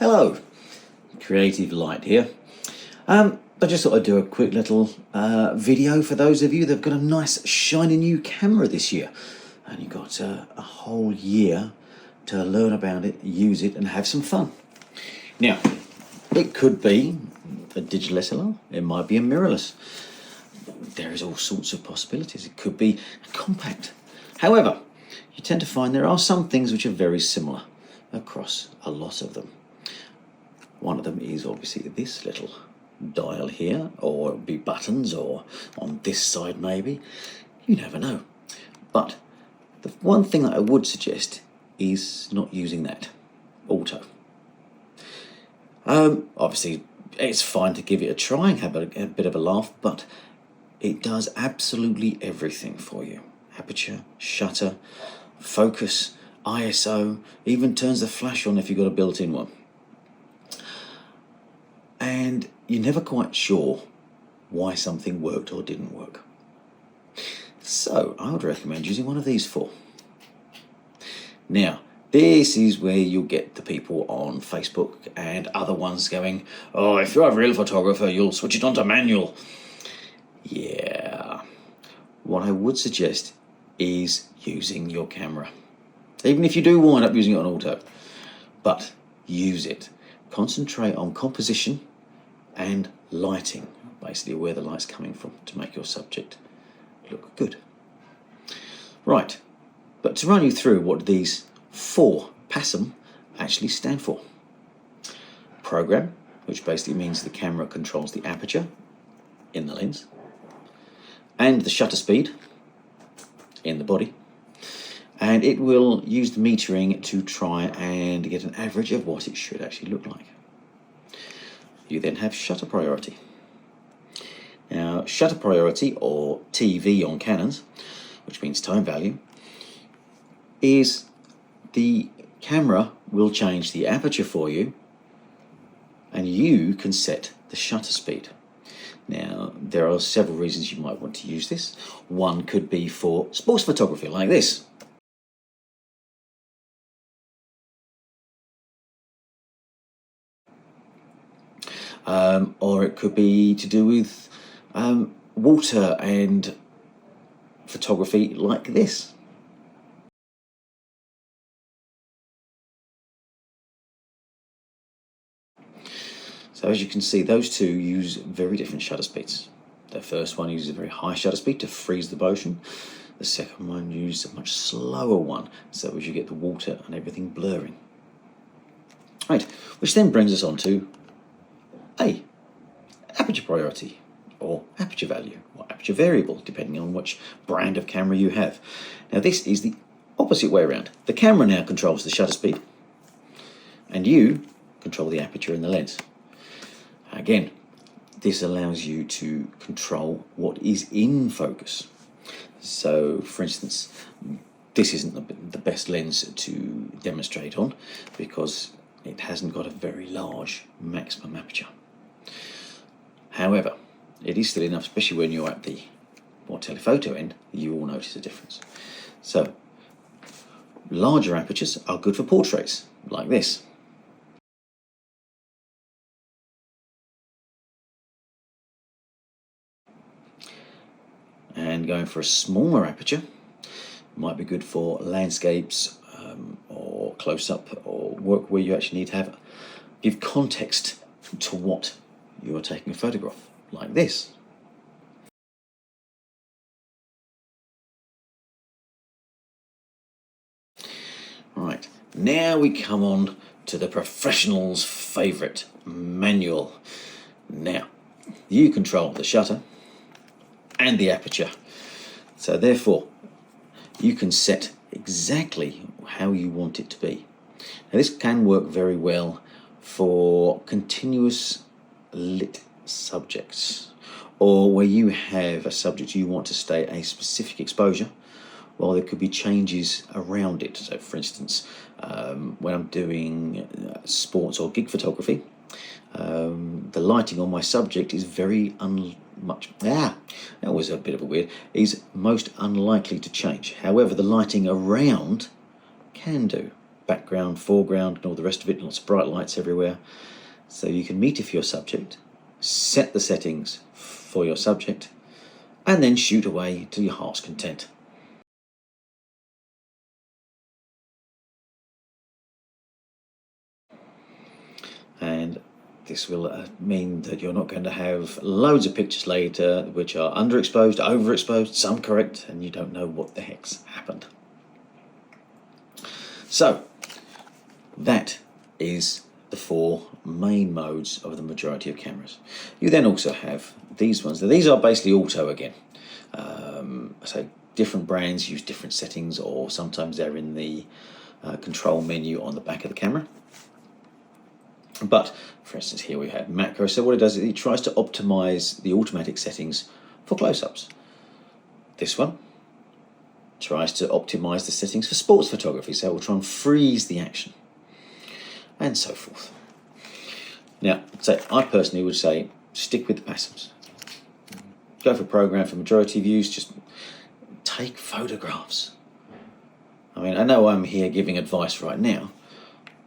Hello, Creative Light here. I just thought I'd do a quick little video for those of you that have got a nice shiny new camera this year. And you've got a whole year to learn about it, use it and have some fun. Now, it could be a digital SLR, it might be a mirrorless. There is all sorts of possibilities. It could be compact. However, you tend to find there are some things which are very similar across a lot of them. One of them is obviously this little dial here, or it'll be buttons, or on this side maybe. You never know. But the one thing that I would suggest is not using that. Auto. Obviously, it's fine to give it a try and have a bit of a laugh, but it does absolutely everything for you. Aperture, shutter, focus, ISO, even turns the flash on if you've got a built-in one. And you're never quite sure why something worked or didn't work. So I would recommend using one of these four. Now, this is where you'll get the people on Facebook and other ones going, oh, if you're a real photographer, you'll switch it on to manual. Yeah. What I would suggest is using your camera. Even if you do wind up using it on auto. But use it. Concentrate on composition and lighting, basically where the light's coming from, to make your subject look good. Right, but to run you through what these four PASM actually stand for. Program, which basically means the camera controls the aperture in the lens, and the shutter speed in the body, and it will use the metering to try and get an average of what it should actually look like. You then have shutter priority. Now, shutter priority, or TV on Canons, which means time value, is the camera will change the aperture for you and you can set the shutter speed. Now, there are several reasons you might want to use this. One could be for sports photography, like this. Or it could be to do with water and photography, like this. So as you can see, those two use very different shutter speeds. The first one uses a very high shutter speed to freeze the motion. The second one uses a much slower one, so as you get the water and everything blurring. Right, which then brings us on to aperture priority, or aperture value, or aperture variable, depending on which brand of camera you have. Now this is the opposite way around. The camera now controls the shutter speed, and you control the aperture in the lens. Again, this allows you to control what is in focus. So, for instance, this isn't the best lens to demonstrate on because it hasn't got a very large maximum aperture. However, it is still enough, especially when you're at the more telephoto end, you will notice a difference. So, larger apertures are good for portraits, like this. And going for a smaller aperture might be good for landscapes or close-up, or work where you actually need to give context to what you are taking a photograph, like this. Right, now we come on to the professional's favourite, manual. Now, you control the shutter and the aperture, so therefore you can set exactly how you want it to be. Now this can work very well for continuous lit subjects, or where you have a subject you want to stay at a specific exposure while there could be changes around it. So for instance, when I'm doing sports or gig photography, the lighting on my subject is very that was a bit of a weird, is most unlikely to change. However, the lighting around can do. background, foreground, and all the rest of it, lots of bright lights everywhere. So you can meter for your subject, set the settings for your subject, and then shoot away to your heart's content. And this will mean that you're not going to have loads of pictures later which are underexposed, overexposed, some correct, and you don't know what the heck's happened. So that is the 4 main modes of the majority of cameras. You then also have these ones. Now, these are basically auto again. So different brands use different settings, or sometimes they're in the control menu on the back of the camera. But for instance, here we have macro. So what it does is it tries to optimize the automatic settings for close-ups. This one tries to optimize the settings for sports photography, so it will try and freeze the action, and so forth. Now, so I personally would say stick with the passives. Go for a program for majority views, just take photographs. I mean, I know I'm here giving advice right now,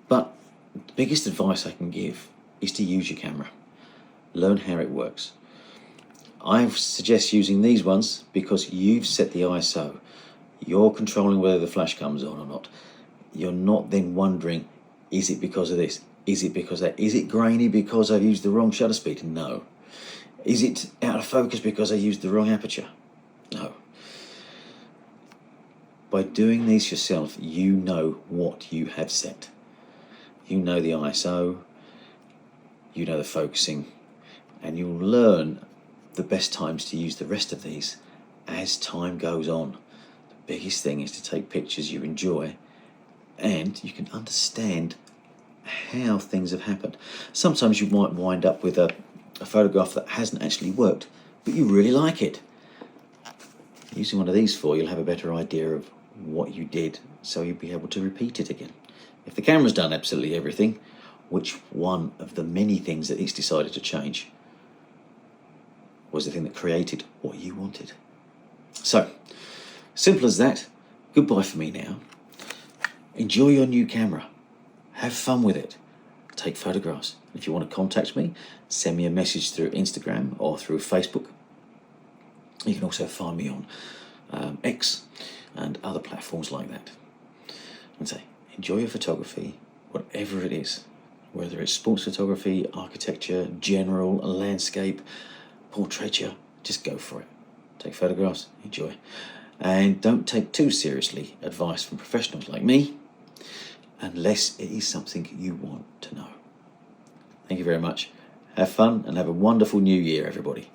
but the biggest advice I can give is to use your camera. Learn how it works. I suggest using these ones because you've set the ISO. You're controlling whether the flash comes on or not. You're not then wondering, is it because of this? Is it because of that? Is it grainy because I've used the wrong shutter speed? No. Is it out of focus because I used the wrong aperture? No. By doing these yourself, you know what you have set. You know the ISO, you know the focusing, and you'll learn the best times to use the rest of these as time goes on. The biggest thing is to take pictures you enjoy, and you can understand how things have happened. Sometimes you might wind up with a photograph that hasn't actually worked, but you really like it. Using one of these 4, you'll have a better idea of what you did, so you'll be able to repeat it again. If the camera's done absolutely everything, which one of the many things that it's decided to change was the thing that created what you wanted? So, simple as that. Goodbye for me now. Enjoy your new camera. Have fun with it. Take photographs. If you want to contact me, send me a message through Instagram or through Facebook. You can also find me on X and other platforms like that. And say, enjoy your photography, whatever it is, whether it's sports photography, architecture, general, landscape, portraiture, just go for it. Take photographs, enjoy. And don't take too seriously advice from professionals like me, unless it is something you want to know. Thank you very much. Have fun and have a wonderful new year, everybody.